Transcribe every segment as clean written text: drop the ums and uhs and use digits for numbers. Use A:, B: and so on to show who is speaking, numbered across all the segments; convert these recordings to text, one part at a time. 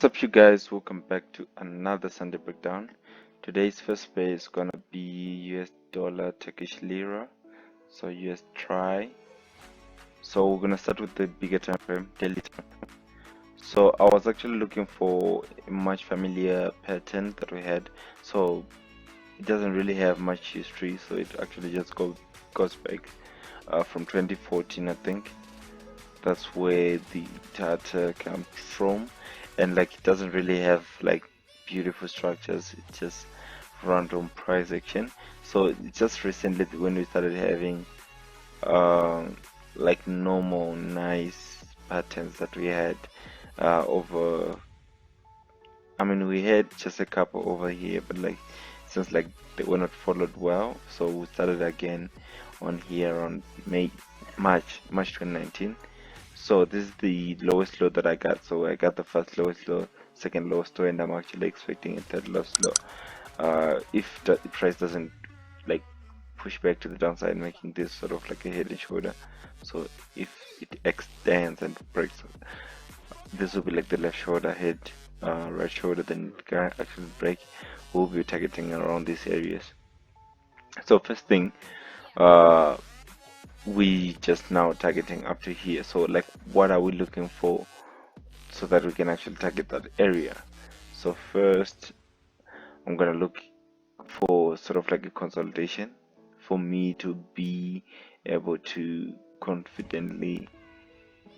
A: What's up, you guys? Welcome back to another Sunday breakdown. Today's first pair is gonna be US dollar, Turkish lira, so US try. So we're gonna start with the bigger time frame, daily time frame. So I was actually looking for a much familiar pattern that we had. So it doesn't really have much history, so it actually just goes back from 2014, I think. That's where the data comes from, and like it doesn't really have like beautiful structures. It's just random price action. So it's just recently when we started having um like normal nice patterns that we had over. I mean, we had just a couple over here, but like since like they were not followed well, so we started again on here on March 2019. So this is the lowest low that I got. So I got the first lowest low, second lowest low, and I'm actually expecting a third lowest low. If the price doesn't like push back to the downside, making this sort of like a head and shoulder. So if it extends and breaks, this will be like the left shoulder, head, right shoulder, then it can actually break. We'll be targeting around these areas. So first thing, uh, we just now targeting up to here. So like, what are we looking for so that we can actually target that area? So first, I'm gonna look for sort of like a consolidation for me to be able to confidently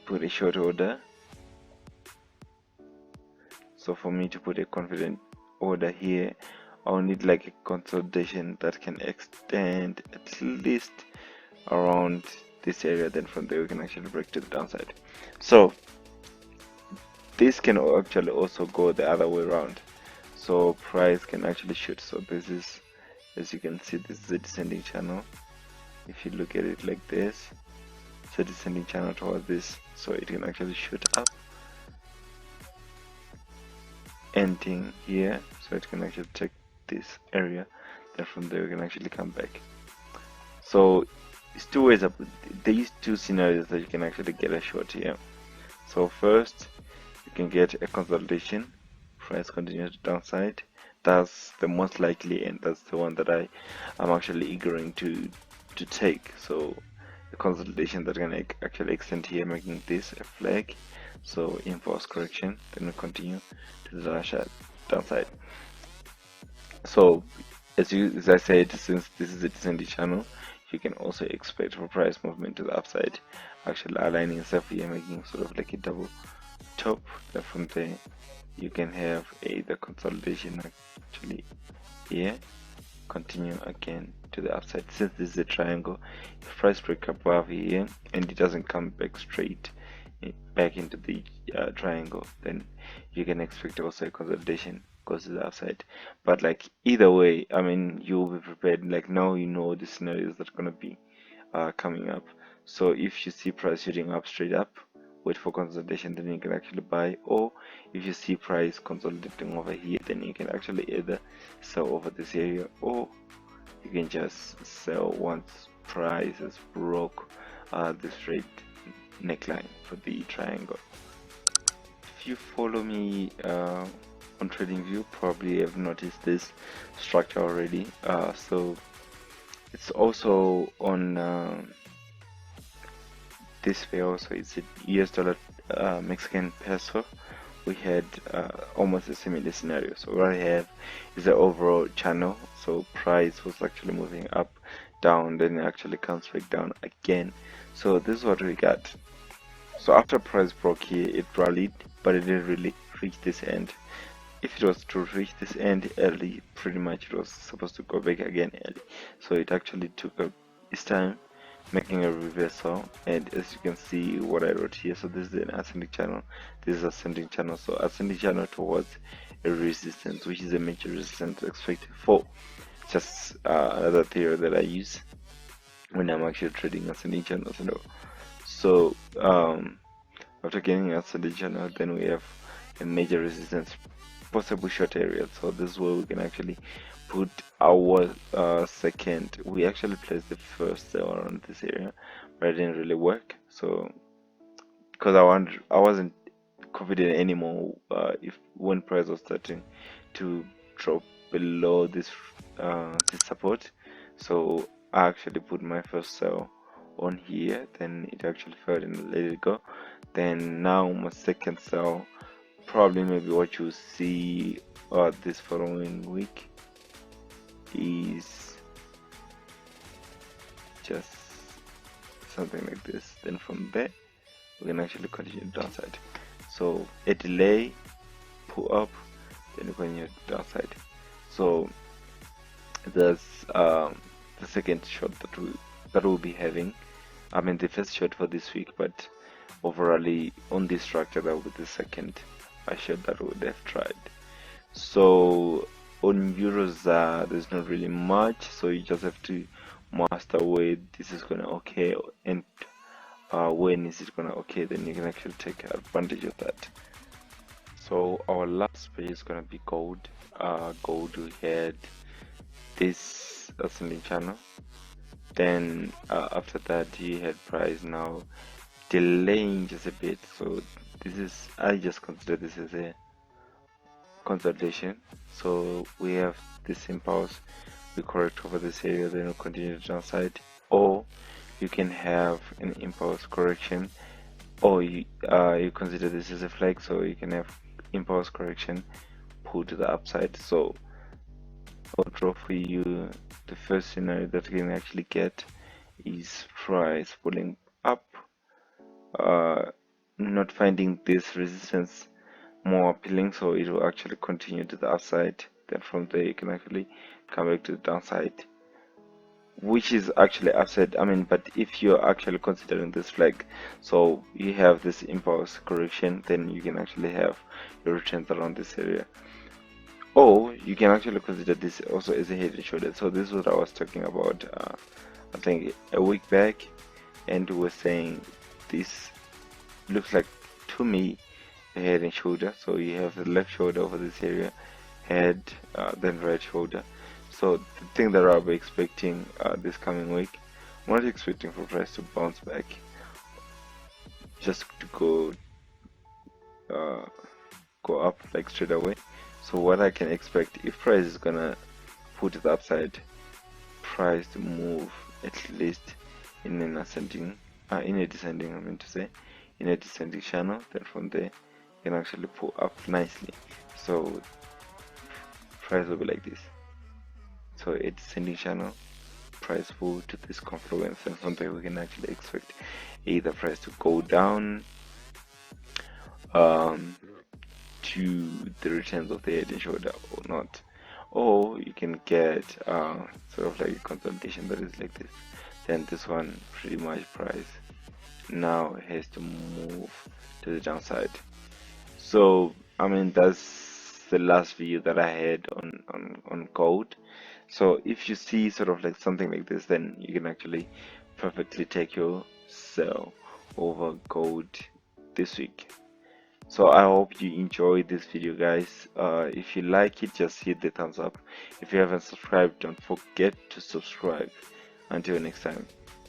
A: put a short order. So for me to put a confident order here, I'll need like a consolidation that can extend at least around this area. Then from there we can actually break to the downside. So this can actually also go the other way around. So price can actually shoot. So this is, as you can see, this is a descending channel. If you look at it like this, it's a descending channel towards this, so it can actually shoot up, ending here, so it can actually take this area. Then from there we can actually come back. So it's two ways up. These two scenarios that you can actually get a short here. So first, you can get a consolidation, price continues to downside. That's the most likely, and that's the one that am actually eagering to take. So the consolidation that can actually extend here, making this a flag. So impulse correction, then we continue to the downside. So as I said, since this is a descending channel, you can also expect for price movement to the upside, actually aligning itself here, making sort of like a double top. Then from there you can have the consolidation actually here, continue again to the upside. Since this is a triangle, if price break above here and it doesn't come back straight back into the triangle, then you can expect also a consolidation goes to the upside. But like either way, I mean, you'll be prepared. Like now you know the scenarios that are gonna be coming up. So if you see price shooting up straight up, wait for consolidation, then you can actually buy. Or if you see price consolidating over here, then you can actually either sell over this area, or you can just sell once price is broke the straight neckline for the triangle. If you follow me on TradingView, probably have noticed this structure already. So it's also on this way. Also, it's a US dollar Mexican peso. We had almost a similar scenario. So what I have is the overall channel. So price was actually moving up, down, then it actually comes back down again. So this is what we got. So after price broke here, it rallied, but it didn't really reach this end. If it was to reach this end early, pretty much it was supposed to go back again early. So it actually took its time, making a reversal. And as you can see what I wrote here, so this is an ascending channel, this is ascending channel. So ascending channel towards a resistance, which is a major resistance expected for. Just another theory that I use when I'm actually trading ascending channels. So after getting ascending channel, then we have a major resistance, possible short area. So this is where we can actually put our second. We actually placed the first sell around this area, but it didn't really work. So because I wasn't confident anymore if when price was starting to drop below this support. So I actually put my first sell on here, then it actually fell and let it go. Then now my second sell, probably maybe what you see this following week is just something like this. Then from there we can actually continue downside. So a delay, pull up, then you continue downside. So there's the second shot that we'll be having. I mean the first shot for this week, but overall on this structure that will be the second shot that we would have tried. So on eurzar there's not really much, so you just have to master where this is gonna okay and when is it gonna okay, then you can actually take advantage of that. So our last page is gonna be gold. Gold, we had this ascending channel, then after that you had price now delaying just a bit. So this is, I just consider this as a consolidation. So we have this impulse, we correct over this area, then we'll continue to downside, or you can have an impulse correction, or you consider this as a flag, so you can have impulse correction, pull to the upside. So I'll draw for you the first scenario that you can actually get is price pulling up, not finding this resistance more appealing, so it will actually continue to the upside. Then from there you can actually come back to the downside, which is actually upside. I mean, but if you're actually considering this flag, so you have this impulse correction, then you can actually have your returns around this area, or you can actually consider this also as a head and shoulder. So this is what I was talking about I think a week back, and we were saying this looks like to me a head and shoulder. So you have the left shoulder over this area, head, then right shoulder. So the thing that I'll be expecting this coming week, I'm not expecting for price to bounce back just to go up like straight away. So what I can expect, if price is gonna put it upside, price to move at least in an ascending, in a descending, I mean to say, in a descending channel. Then from there you can actually pull up nicely. So price will be like this. So a descending channel, price pull to this confluence, and from there we can actually expect either price to go down to the returns of the head and shoulder or not, or you can get sort of like a consolidation that is like this. Then this one pretty much price now has to move to the downside. So I mean that's the last video that I had on gold. So if you see sort of like something like this, then you can actually perfectly take your sell over gold this week. So I hope you enjoyed this video, guys. If you like it, just hit the thumbs up. If you haven't subscribed, don't forget to subscribe. Until next time.